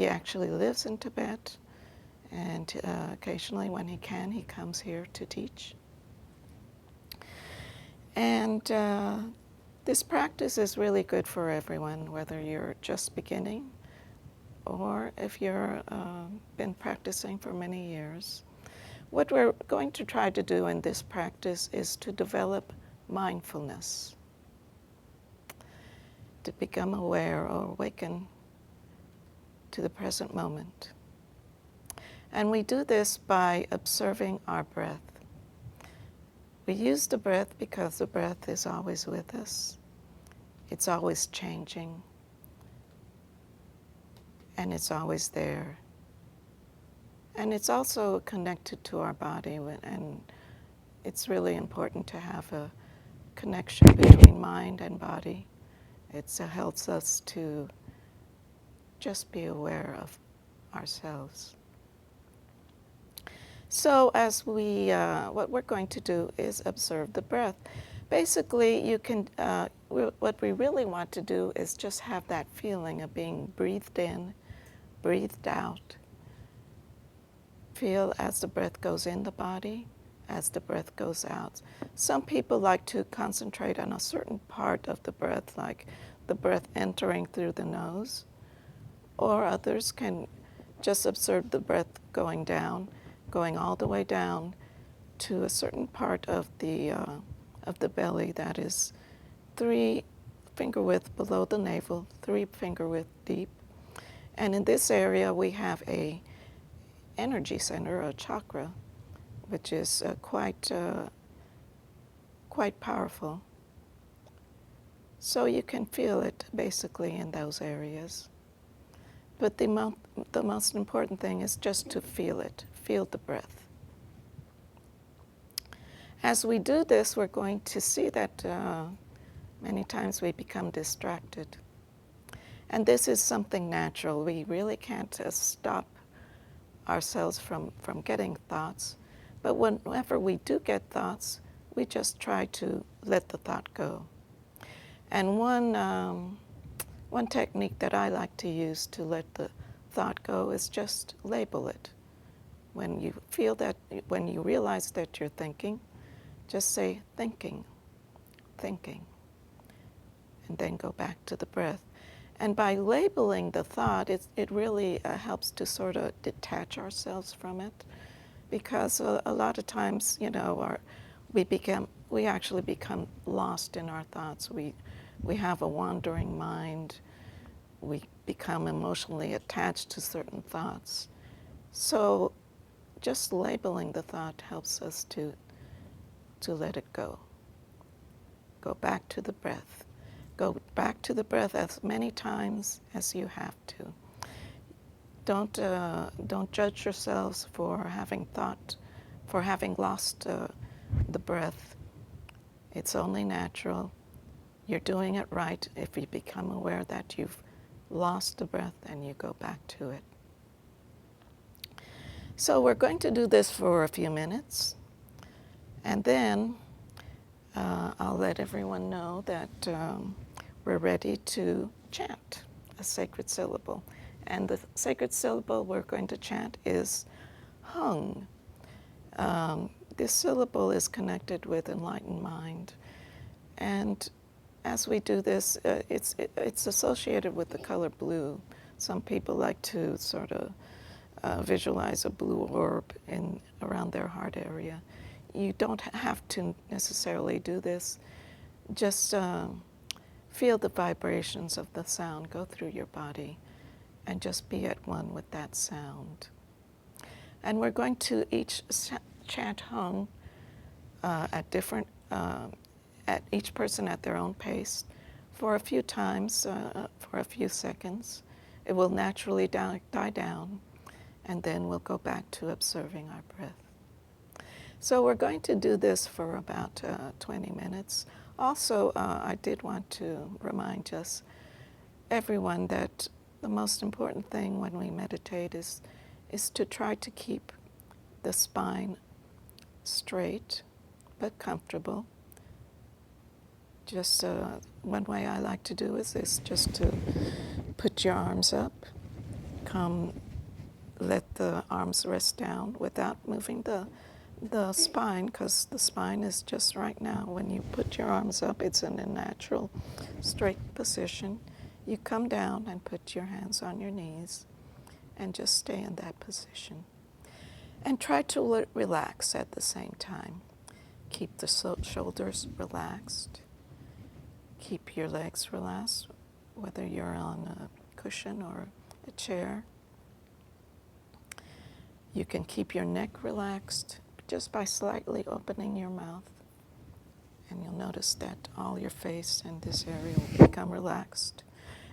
He actually lives in Tibet, and occasionally when he can, he comes here to teach. And this practice is really good for everyone, whether you're just beginning or if you're been practicing for many years. What we're going to try to do in this practice is to develop mindfulness, to become aware or awaken to the present moment. And we do this by observing our breath. We use the breath because the breath is always with us. It's always changing, and it's always there. And it's also connected to our body, and it's really important to have a connection between mind and body. It helps us to just be aware of ourselves. So as what we're going to do is observe the breath. Basically, you can, what we really want to do is just have that feeling of being breathed in, breathed out. Feel as the breath goes in the body, as the breath goes out. Some people like to concentrate on a certain part of the breath, like the breath entering through the nose, or others can just observe the breath going down, going all the way down to a certain part of the belly that is 3 finger width below the navel, 3 finger width deep. And in this area we have a energy center, a chakra, which is quite powerful. So you can feel it basically in those areas. But the most important thing is just to feel it, feel the breath. As we do this, we're going to see that many times we become distracted. And this is something natural. We really can't stop ourselves from getting thoughts. But whenever we do get thoughts, we just try to let the thought go. And one technique that I like to use to let the thought go is just label it. When you feel that, when you realize that you're thinking, just say thinking, thinking, and then go back to the breath. And by labeling the thought, it really helps to sort of detach ourselves from it, because a lot of times, you know, we actually become lost in our thoughts. We have a wandering mind. We become emotionally attached to certain thoughts. So just labeling the thought helps us to let it go. Go back to the breath. Go back to the breath as many times as you have to. Don't judge yourselves for having lost the breath. It's only natural. You're doing it right if you become aware that you've lost the breath and you go back to it. So we're going to do this for a few minutes, and then I'll let everyone know that we're ready to chant a sacred syllable. And the sacred syllable we're going to chant is hung. This syllable is connected with enlightened mind. And as we do this, it's associated with the color blue. Some people like to sort of visualize a blue orb around their heart area. You don't have to necessarily do this. Just feel the vibrations of the sound go through your body and just be at one with that sound. And we're going to each chant hung at different, at each person at their own pace for a few times, for a few seconds. It will naturally die down, and then we'll go back to observing our breath. So we're going to do this for about 20 minutes. Also, I did want to remind everyone that the most important thing when we meditate is to try to keep the spine straight but comfortable. Just one way I like to do is just to put your arms up let the arms rest down without moving the spine, because the spine is just right now, when you put your arms up, it's in a natural straight position. You come down and put your hands on your knees and just stay in that position. And try to relax at the same time. Keep the shoulders relaxed. Keep your legs relaxed, whether you're on a cushion or a chair. You can keep your neck relaxed just by slightly opening your mouth. And you'll notice that all your face and this area will become relaxed.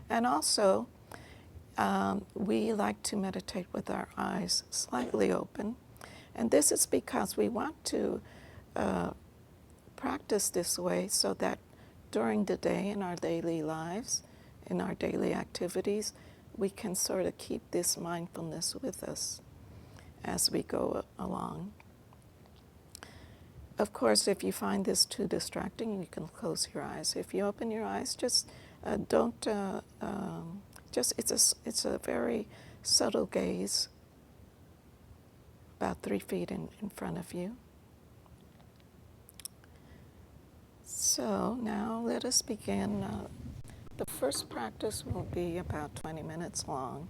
And also, we like to meditate with our eyes slightly open. And this is because we want to practice this way so that during the day in our daily lives, in our daily activities, we can sort of keep this mindfulness with us as we go along. Of course, if you find this too distracting, you can close your eyes. If you open your eyes, just it's a very subtle gaze, about 3 feet in front of you. So now let us begin. The first practice will be about 20 minutes long.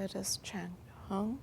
Let us chant hum.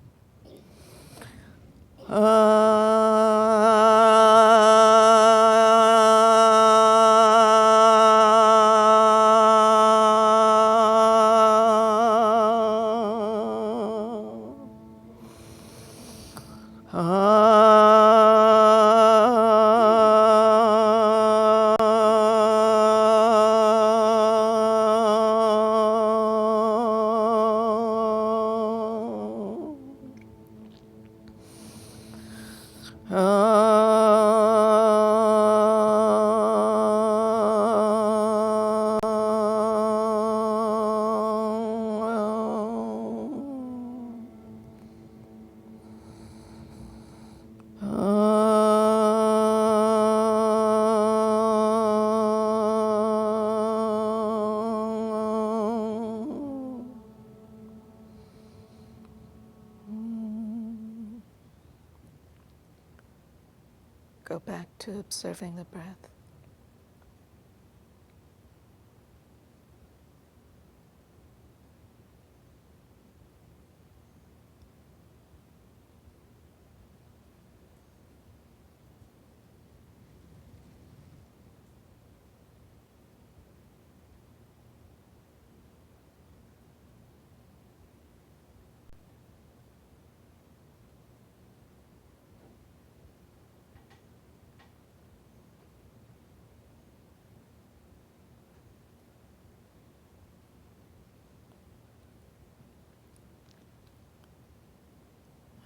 Go back to observing the breath.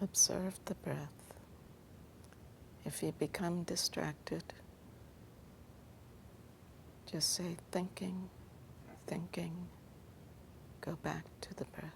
Observe the breath. If you become distracted, just say thinking, thinking. Go back to the breath.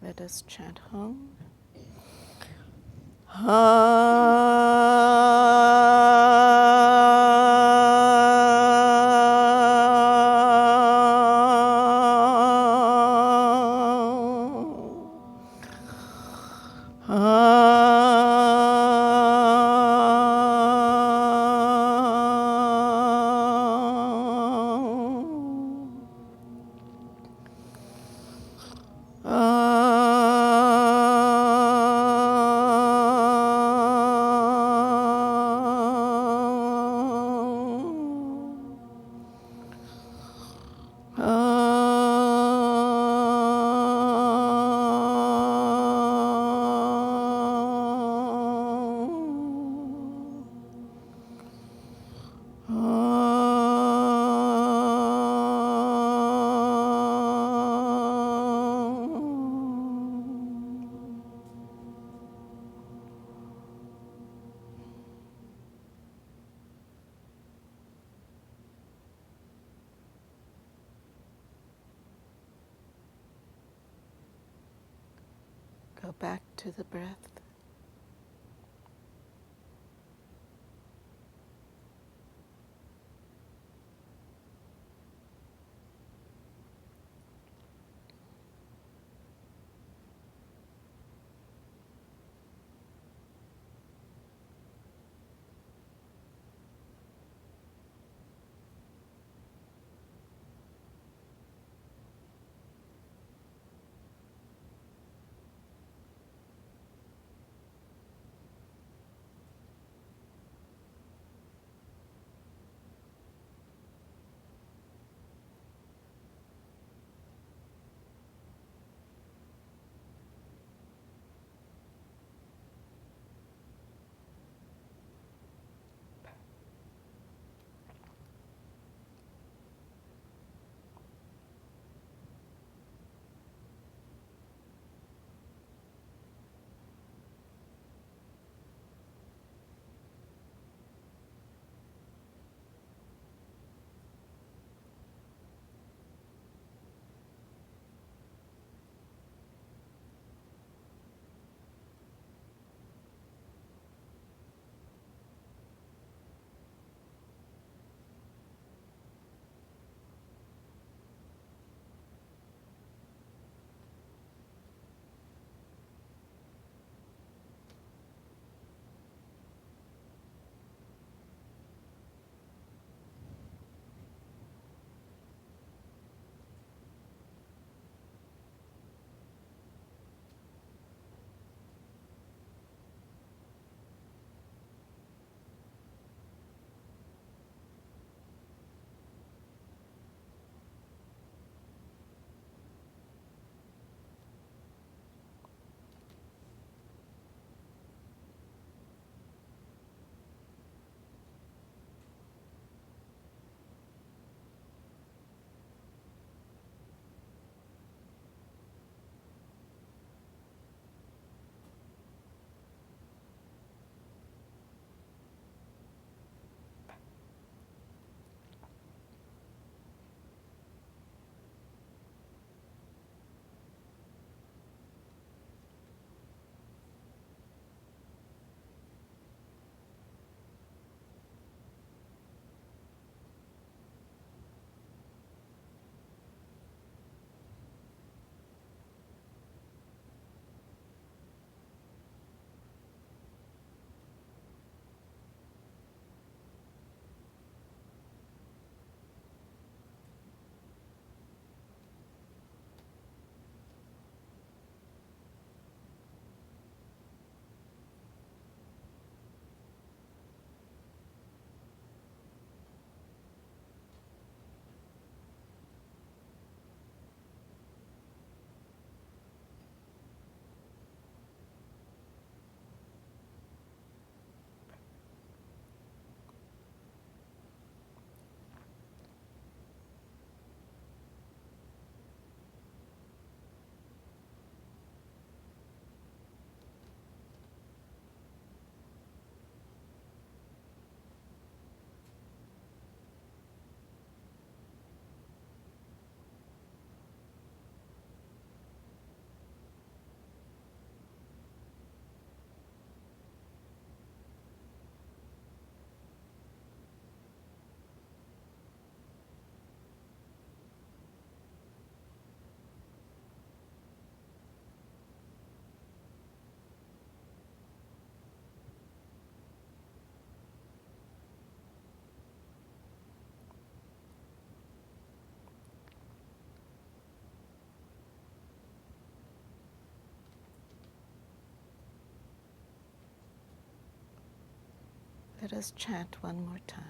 Let us chant home. Go back to the breath. Let us chant one more time.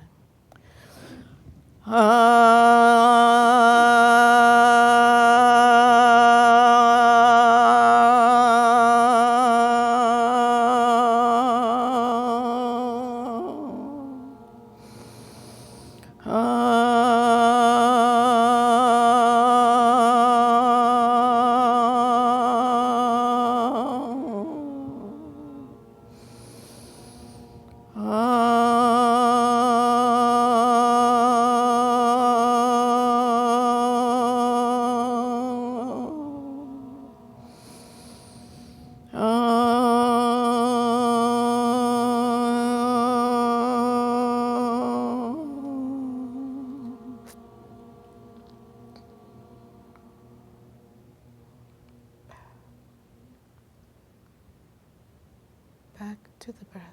Back to the breath.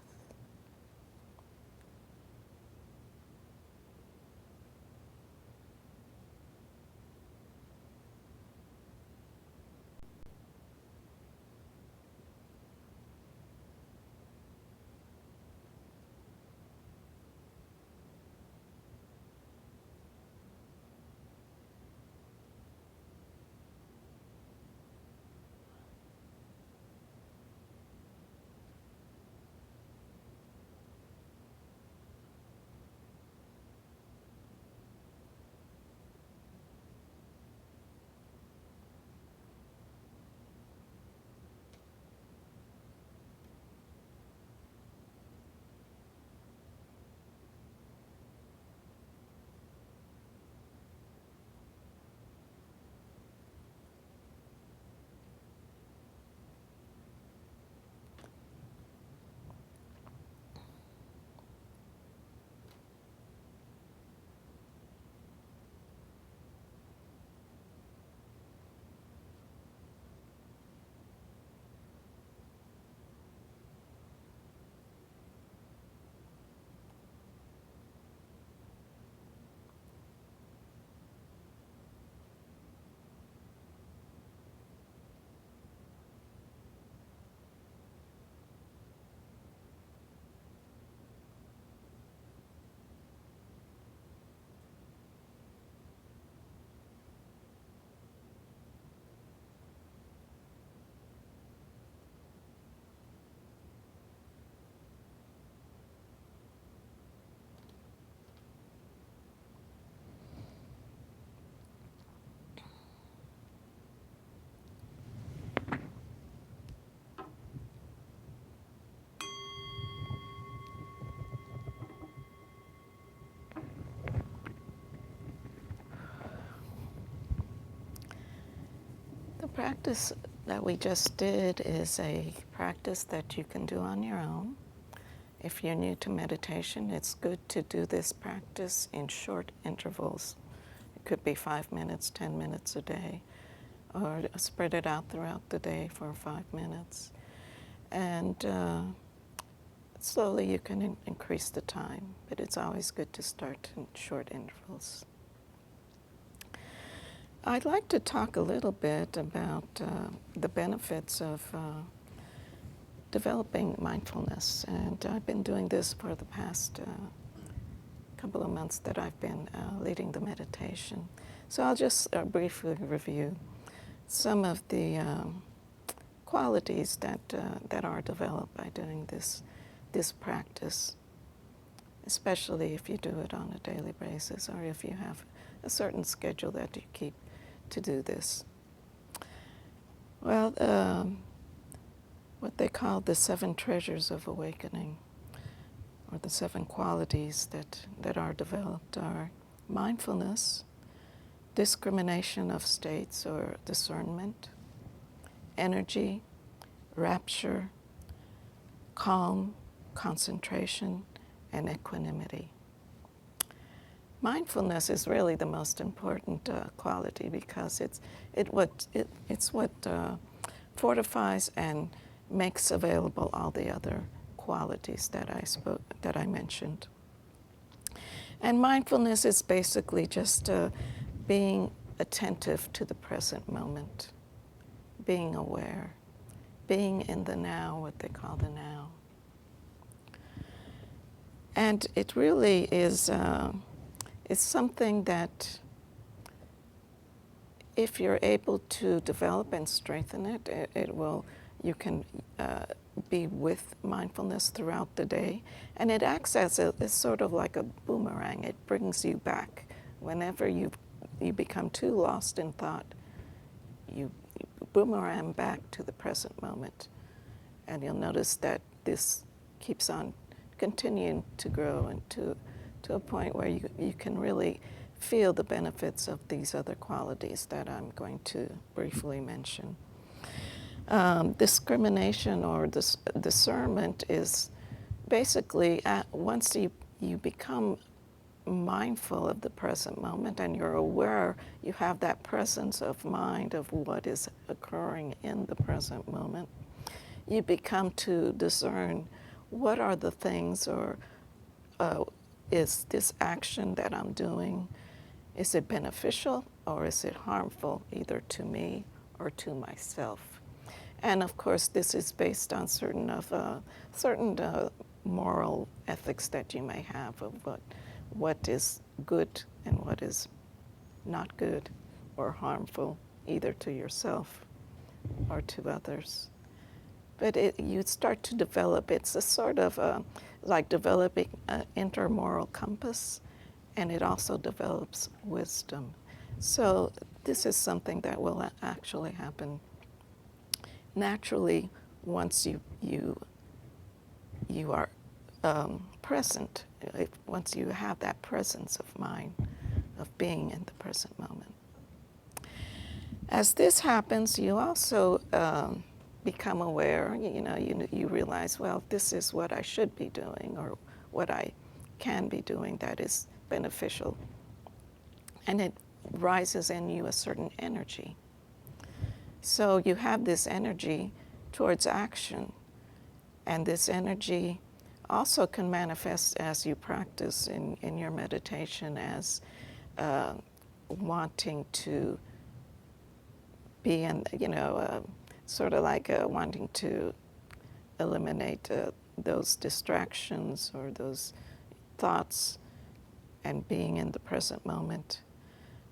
The practice that we just did is a practice that you can do on your own. If you're new to meditation, it's good to do this practice in short intervals. It could be 5 minutes, 10 minutes a day, or spread it out throughout the day for 5 minutes. And slowly you can increase the time, but it's always good to start in short intervals. I'd like to talk a little bit about the benefits of developing mindfulness, and I've been doing this for the past couple of months that I've been leading the meditation. So I'll just briefly review some of the qualities that are developed by doing this practice, especially if you do it on a daily basis or if you have a certain schedule that you keep to do this. Well, what they call the 7 treasures of awakening, or the 7 qualities that are developed, are mindfulness, discrimination of states or discernment, energy, rapture, calm, concentration, and equanimity. Mindfulness is really the most important quality because it's what fortifies and makes available all the other qualities that I mentioned. And mindfulness is basically just being attentive to the present moment, being aware, being in the now, what they call the now. And it really is it's something that if you're able to develop and strengthen it, it will, you can be with mindfulness throughout the day. And it acts as it's sort of like a boomerang. It brings you back. Whenever you become too lost in thought, you boomerang back to the present moment. And you'll notice that this keeps on continuing to grow and to a point where you can really feel the benefits of these other qualities that I'm going to briefly mention. Discrimination or discernment is basically once you become mindful of the present moment and you're aware, you have that presence of mind of what is occurring in the present moment, you become to discern what are the things, or is this action that I'm doing, is it beneficial or is it harmful either to me or to myself? And of course, this is based on certain moral ethics that you may have of what is good and what is not good or harmful either to yourself or to others. But you start to develop, it's a sort of like developing an intermoral compass, and it also develops wisdom. So this is something that will actually happen naturally once you are present, once you have that presence of mind, of being in the present moment. As this happens, you also become aware, you realize, well, this is what I should be doing or what I can be doing that is beneficial. And it rises in you a certain energy. So you have this energy towards action, and this energy also can manifest as you practice in your meditation as wanting to be in, sort of like wanting to eliminate those distractions or those thoughts and being in the present moment.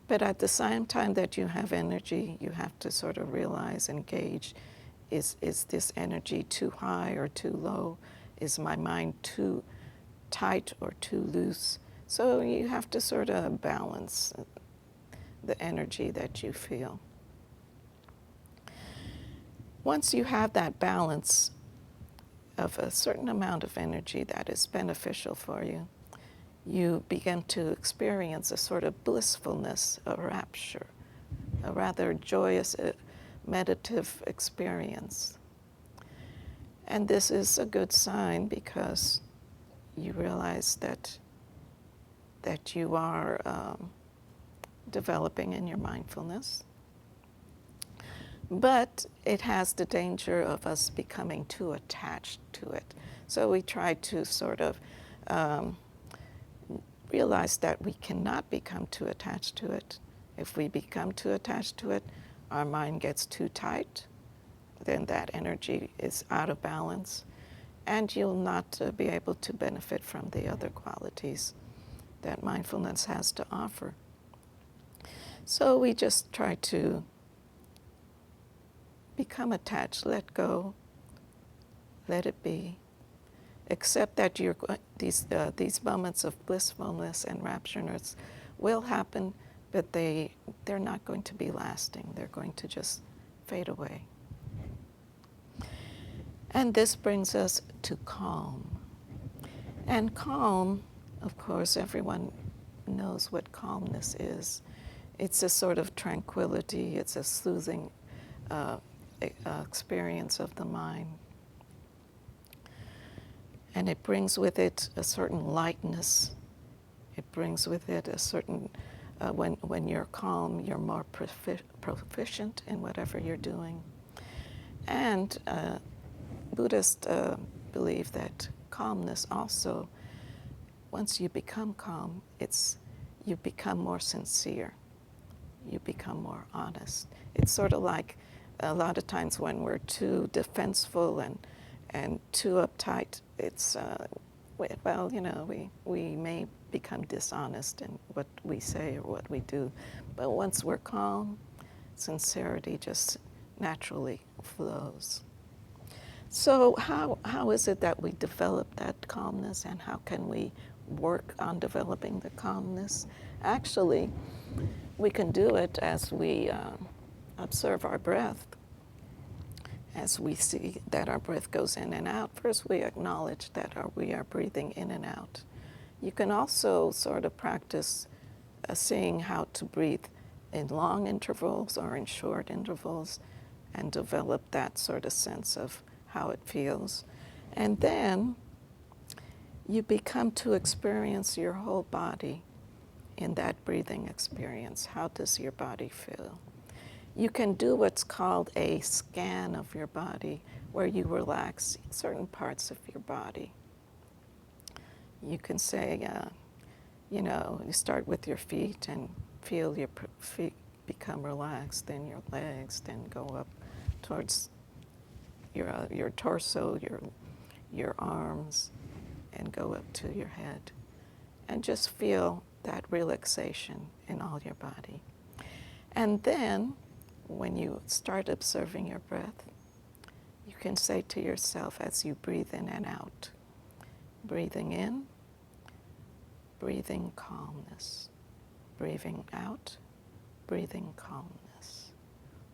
But at the same time that you have energy, you have to sort of realize and gauge, is this energy too high or too low? Is my mind too tight or too loose? So you have to sort of balance the energy that you feel. Once you have that balance of a certain amount of energy that is beneficial for you, you begin to experience a sort of blissfulness, a rapture, a rather joyous meditative experience. And this is a good sign because you realize that you are developing in your mindfulness. But it has the danger of us becoming too attached to it. So we try to sort of realize that we cannot become too attached to it. If we become too attached to it, our mind gets too tight, then that energy is out of balance, and you'll not be able to benefit from the other qualities that mindfulness has to offer. So we just try to become attached, let go, let it be. Accept that these moments of blissfulness and raptureness will happen, but they're not going to be lasting. They're going to just fade away. And this brings us to calm. And calm, of course, everyone knows what calmness is. It's a sort of tranquility. It's a soothing experience of the mind. And it brings with it a certain lightness. It brings with it a certain, when you're calm, you're more proficient in whatever you're doing. And Buddhists believe that calmness also, once you become calm, you become more sincere. You become more honest. It's sort of like a lot of times when we're too defenseful and too uptight, well, we may become dishonest in what we say or what we do, but once we're calm, sincerity just naturally flows. So how is it that we develop that calmness, and how can we work on developing the calmness? Actually, we can do it as we observe our breath. As we see that our breath goes in and out, first we acknowledge that we are breathing in and out. You can also sort of practice seeing how to breathe in long intervals or in short intervals and develop that sort of sense of how it feels. And then you become to experience your whole body in that breathing experience. How does your body feel? You can do what's called a scan of your body, where you relax certain parts of your body. You can say, you start with your feet and feel your feet become relaxed, then your legs, then go up towards your torso, your arms, and go up to your head. And just feel that relaxation in all your body. And then, when you start observing your breath, you can say to yourself as you breathe in and out, breathing in, breathing calmness, breathing out, breathing calmness.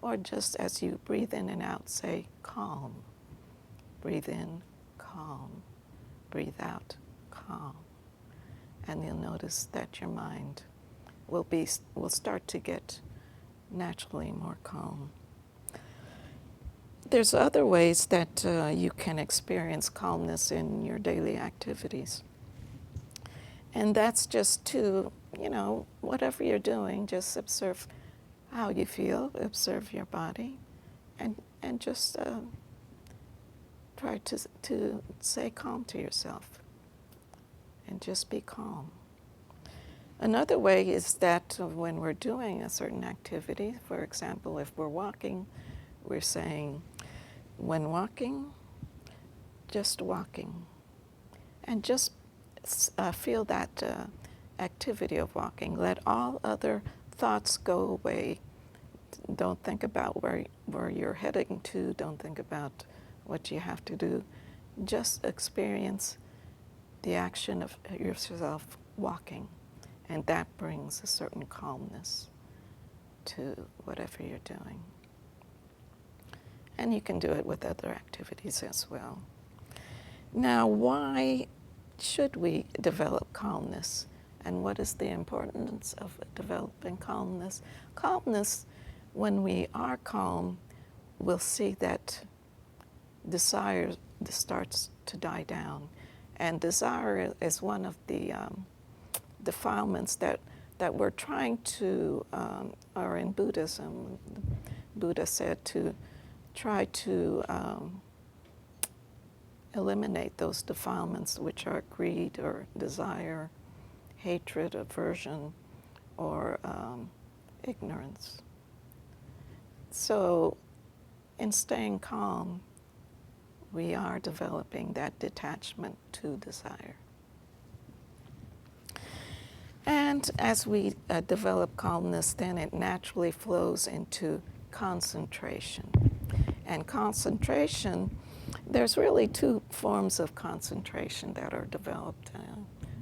Or just as you breathe in and out, say calm, breathe in, calm, breathe out, calm. And you'll notice that your mind will start to get naturally more calm. There's other ways that you can experience calmness in your daily activities. And that's just to, whatever you're doing, just observe how you feel, observe your body, and just try to stay calm to yourself and just be calm. Another way is that when we're doing a certain activity, for example, if we're walking, we're saying, when walking, just walking. And just feel that activity of walking. Let all other thoughts go away. Don't think about where you're heading to. Don't think about what you have to do. Just experience the action of yourself walking. And that brings a certain calmness to whatever you're doing. And you can do it with other activities as well. Now, why should we develop calmness? And what is the importance of developing calmness? Calmness, when we are calm, we'll see that desire starts to die down. And desire is one of the defilements that we're trying to, or in Buddhism, Buddha said to try to eliminate those defilements, which are greed or desire, hatred, aversion, or ignorance. So in staying calm, we are developing that detachment to desire. And as we develop calmness, then it naturally flows into concentration. And concentration, there's really two forms of concentration that are developed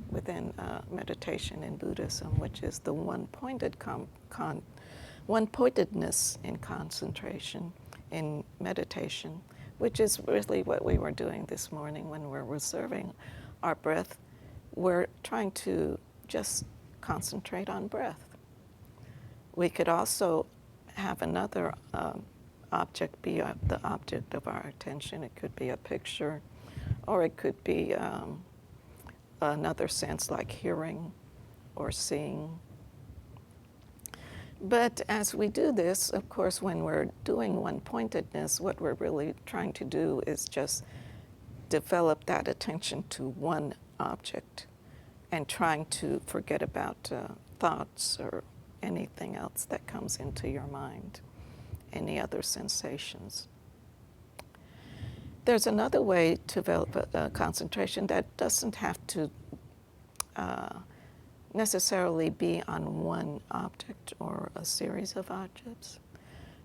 within meditation in Buddhism, which is the one-pointedness in concentration in meditation, which is really what we were doing this morning when we're observing our breath. We're trying to just concentrate on breath. We could also have another object be the object of our attention. It could be a picture, or it could be another sense like hearing or seeing. But as we do this, of course, when we're doing one-pointedness, what we're really trying to do is just develop that attention to one object and trying to forget about thoughts or anything else that comes into your mind, any other sensations. There's another way to develop concentration that doesn't have to necessarily be on one object or a series of objects,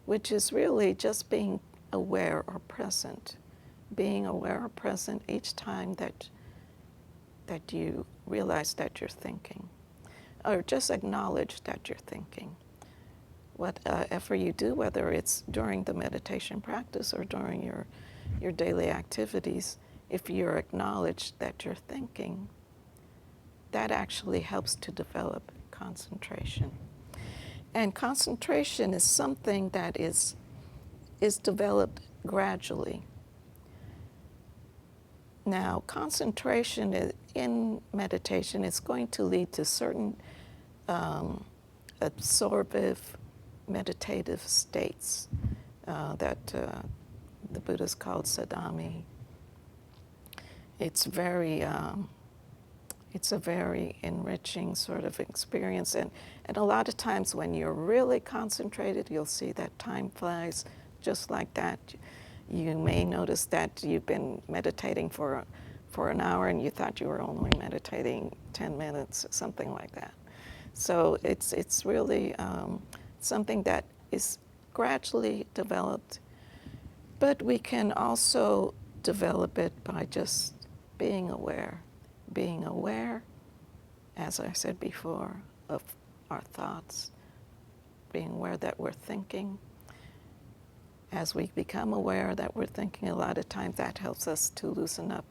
which is really just being aware or present. Being aware or present each time that you realize that you're thinking, or just acknowledge that you're thinking. Whatever you do, whether it's during the meditation practice or during your daily activities, if you're acknowledged that you're thinking, that actually helps to develop concentration. And concentration is something that is developed gradually. Now, concentration in meditation is going to lead to certain absorptive meditative states that the Buddhists called sadhami. It's a very enriching sort of experience, and a lot of times when you're really concentrated, you'll see that time flies just like that. You may notice that you've been meditating for an hour and you thought you were only meditating 10 minutes, something like that. So it's really something that is gradually developed, but we can also develop it by just being aware. Being aware, as I said before, of our thoughts, being aware that we're thinking. As we become aware that we're thinking, a lot of times that helps us to loosen up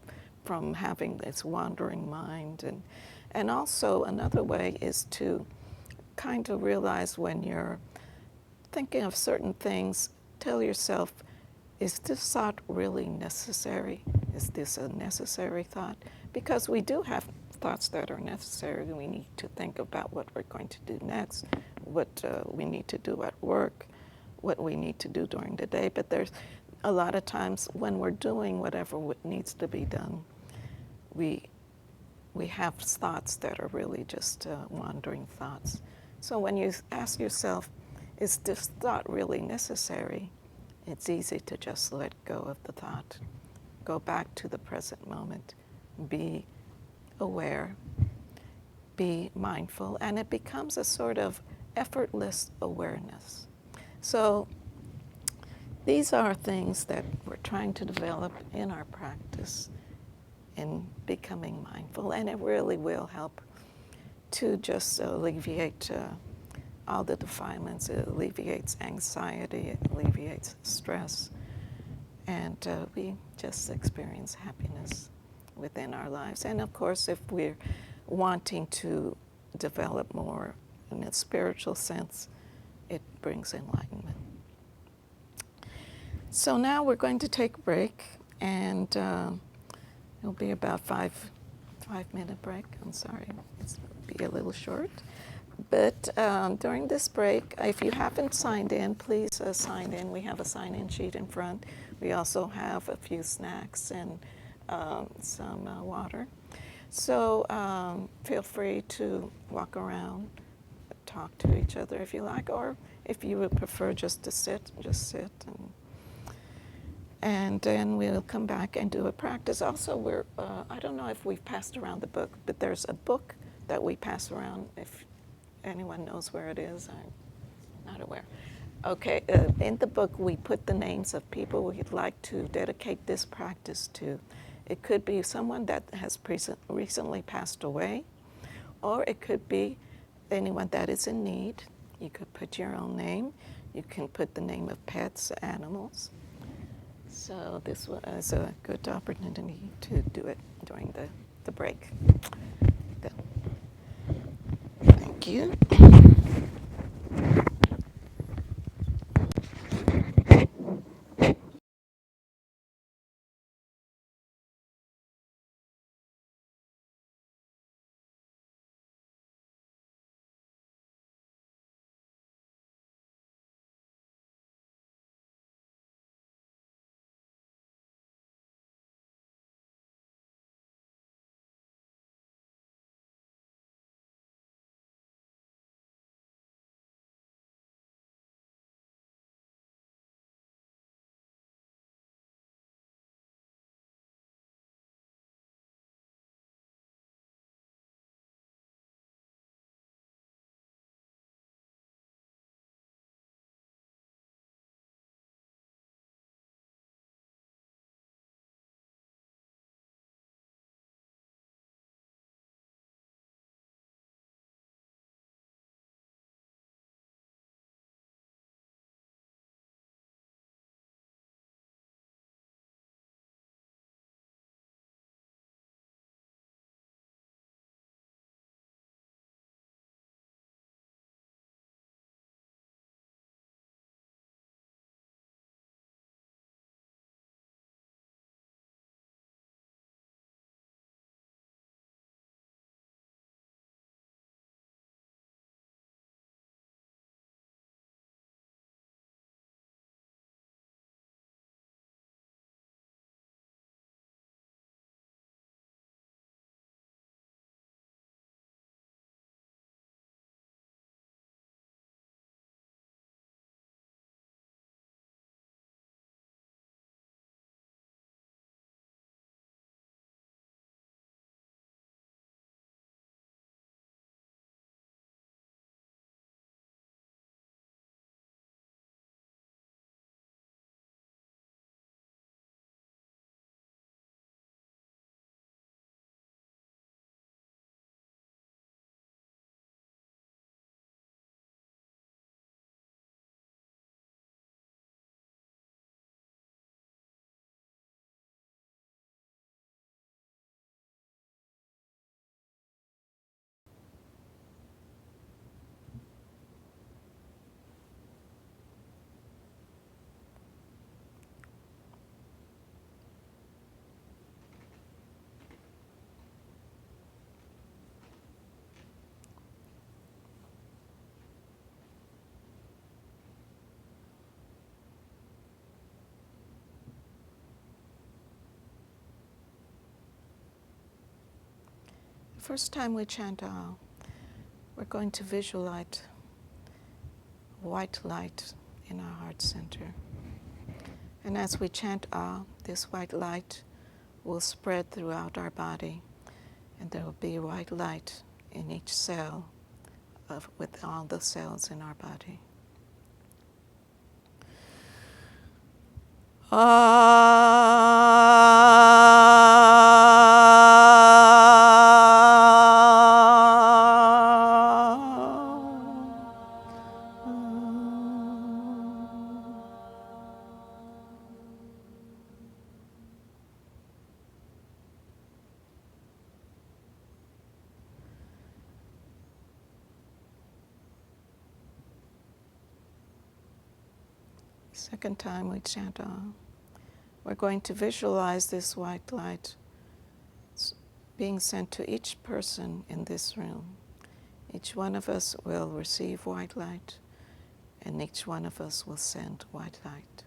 from having this wandering mind. And also another way is to kind of realize when you're thinking of certain things, tell yourself, is this thought really necessary? Is this a necessary thought? Because we do have thoughts that are necessary. We need to think about what we're going to do next, what we need to do at work, what we need to do during the day. But there's a lot of times when we're doing whatever needs to be done, we have thoughts that are really just wandering thoughts. So when you ask yourself, is this thought really necessary? It's easy to just let go of the thought. Go back to the present moment. Be aware. Be mindful. And it becomes a sort of effortless awareness. So these are things that we're trying to develop in our practice in becoming mindful. And it really will help to just alleviate all the defilements. It alleviates anxiety, it alleviates stress, and we just experience happiness within our lives. And of course, if we're wanting to develop more in a spiritual sense, it brings enlightenment. So now we're going to take a break, and it'll be about five-minute break. I'm sorry, it's be a little short. But during this break, if you haven't signed in, please sign in. We have a sign-in sheet in front. We also have a few snacks and some water. So feel free to walk around, talk to each other if you like, or if you would prefer just to sit, just sit. And then we'll come back and do a practice. Also, I don't know if we've passed around the book, but there's a book that we pass around. If anyone knows where it is, I'm not aware. Okay, in the book we put the names of people we'd like to dedicate this practice to. It could be someone that has recently passed away, or it could be anyone that is in need. You could put your own name. You can put the name of pets, animals. So this was a good opportunity to do it during the break. Thank you. first time we chant we're going to visualize white light in our heart center. And as we chant this white light will spread throughout our body, and there will be white light in each cell with all the cells in our body. Second time we chant we're going to visualize this white light being sent to each person in this room. Each one of us will receive white light, and each one of us will send white light.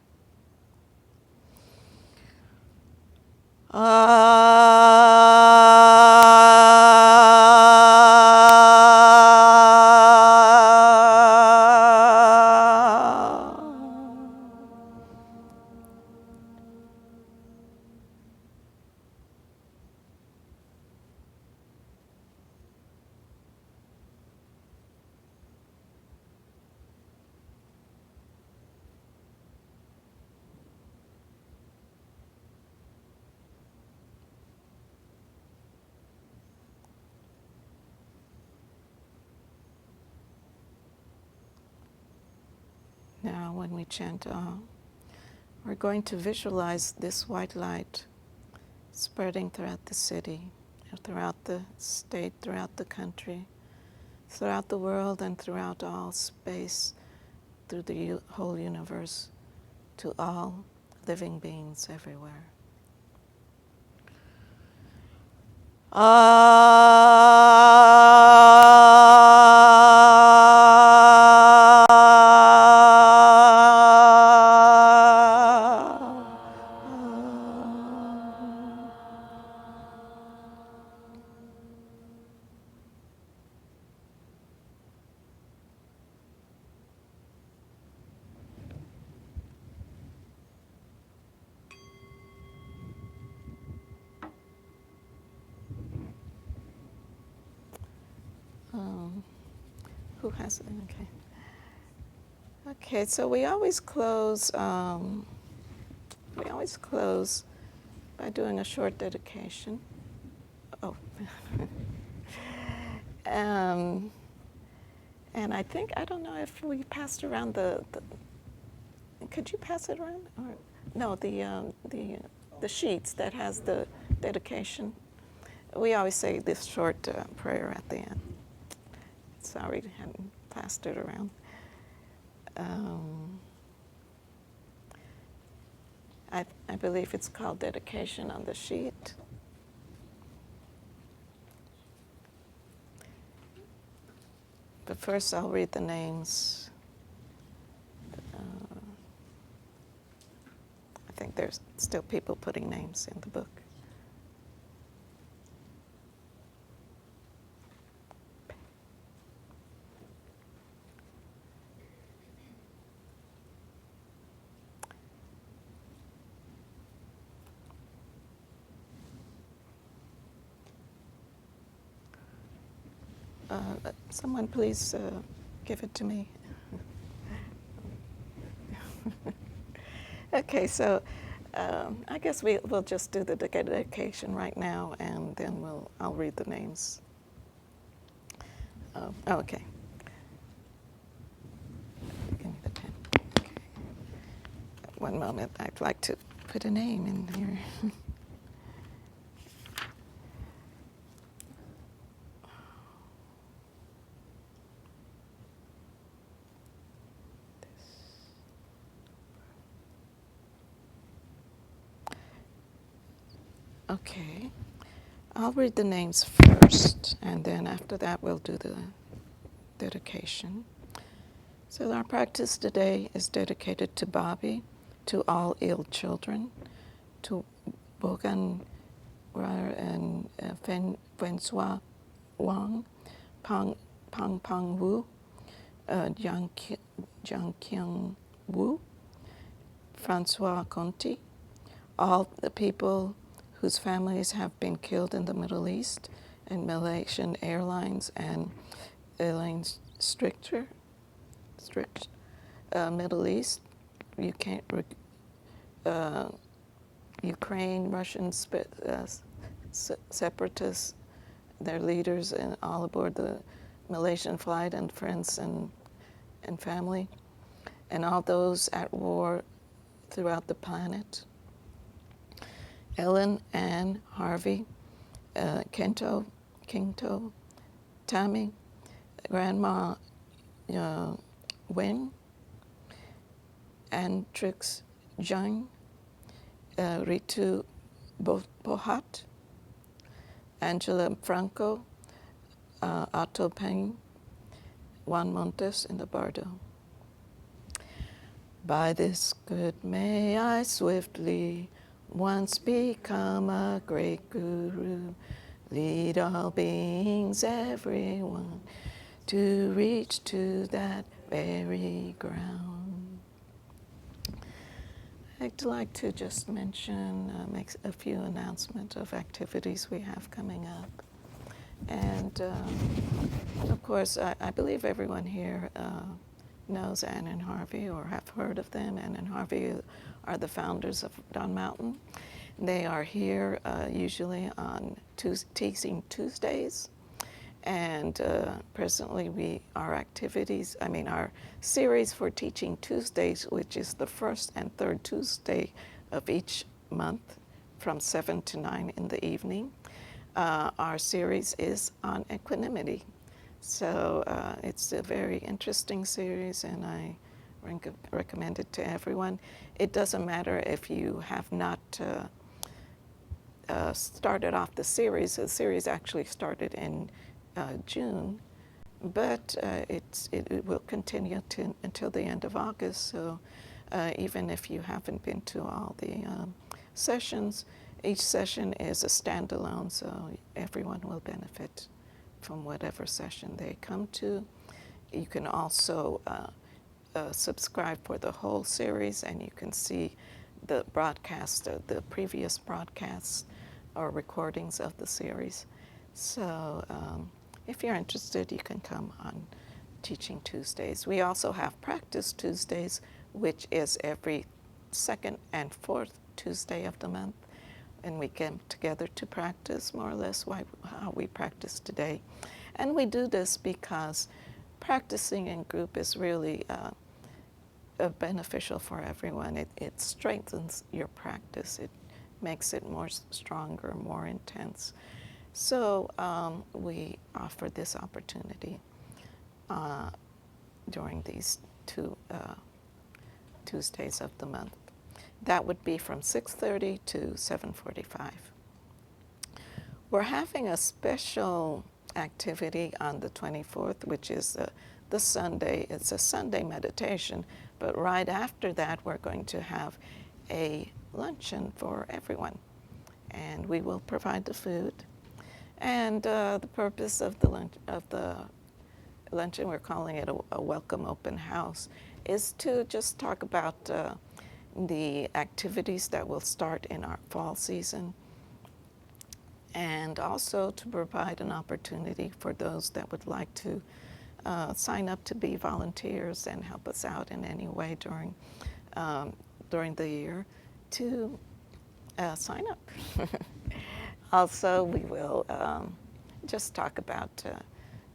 Now, when we chant, we're going to visualize this white light spreading throughout the city, throughout the state, throughout the country, throughout the world, and throughout all space, through the whole universe, to all living beings everywhere. Who has it? Okay. Okay, so we always close by doing a short dedication. Oh. And I think, I don't know if we passed around could you pass it around? Or, no, the sheets that has the dedication. We always say this short prayer at the end. Sorry, I hadn't passed it around. I believe it's called dedication on the sheet. But first I'll read the names. I think there's still people putting names in the book. Someone please give it to me. Okay, so I guess we'll just do the dedication right now, and then I'll read the names. Okay. Give me the pen. Okay. One moment. I'd like to put a name in here. Okay, I'll read the names first, and then after that we'll do the dedication. So our practice today is dedicated to Bobby, to all ill children, to Bogan and François Wang, Pang Pang Wu, Jiang Kyung Wu, Francois Conti, all the people whose families have been killed in the Middle East, and Malaysian Airlines and Airlines Middle East, uh, Ukraine, Russian separatists, their leaders, and all aboard the Malaysian flight, and friends and family, and all those at war throughout the planet. Ellen, Anne, Harvey, Kento, Tammy, Grandma Wen, Antrix Jung, Ritu Bohat, Angela Franco, Otto Peng, Juan Montes in the Bardo. By this good may I swiftly once become a great guru, lead all beings, everyone, to reach to that very ground. I'd like to just mention, make a few announcements of activities we have coming up. And of course, I believe everyone here knows Anne and Harvey or have heard of them. Anne and Harvey are the founders of Dawn Mountain. They are here usually on Teaching Tuesdays. And presently our series for Teaching Tuesdays, which is the first and third Tuesday of each month from 7 to 9 in the evening. Our series is on equanimity. So it's a very interesting series, and I recommend it to everyone. It doesn't matter if you have not started off the series. The series actually started in June, but it will continue until the end of August. So even if you haven't been to all the sessions, each session is a standalone, so everyone will benefit from whatever session they come to. You can also subscribe for the whole series, and you can see the broadcast, the previous broadcasts or recordings of the series. So if you're interested, you can come on Teaching Tuesdays. We also have Practice Tuesdays, which is every second and fourth Tuesday of the month. And we get together to practice more or less how we practice today. And we do this because practicing in group is really beneficial for everyone. It strengthens your practice. It makes it more stronger, more intense. So we offer this opportunity during these two Tuesdays of the month. That would be from 6:30 to 7:45. We're having a special activity on the 24th, which is the Sunday. It's a Sunday meditation, but right after that, we're going to have a luncheon for everyone, and we will provide the food. And the purpose of the luncheon, we're calling it a welcome open house, is to just talk about the activities that will start in our fall season, and also to provide an opportunity for those that would like to sign up to be volunteers and help us out in any way during the year to sign up. Also, we will just talk about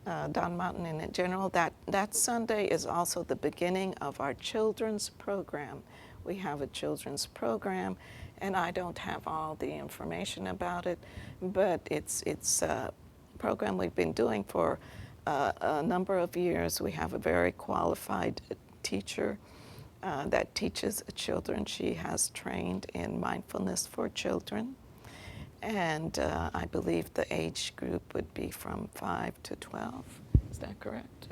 Dawn Mountain in general. That Sunday is also the beginning of our children's program. We have a children's program, and I don't have all the information about it, but it's a program we've been doing for a number of years. We have a very qualified teacher that teaches children. She has trained in mindfulness for children, and I believe the age group would be from 5 to 12. Is that correct?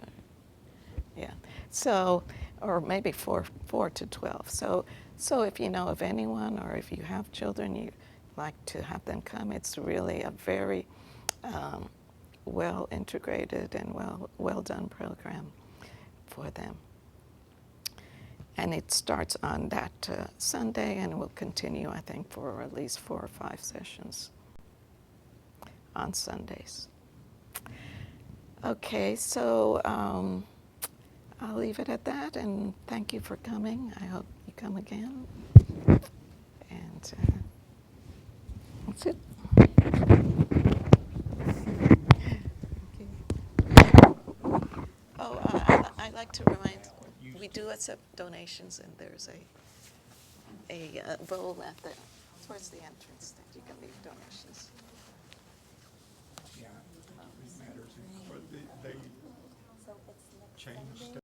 Yeah. So, or maybe 4 to 12. So if you know of anyone, or if you have children you'd like to have them come, it's really a very well integrated and well done program for them. And it starts on that Sunday and will continue, I think, for at least 4 or 5 sessions on Sundays. Okay, so I'll leave it at that, and thank you for coming. I hope you come again. And that's it. Oh, I'd like to remind, we do accept donations, and there's a bowl at the, towards the entrance that you can leave donations. Yeah, it matters. But they changed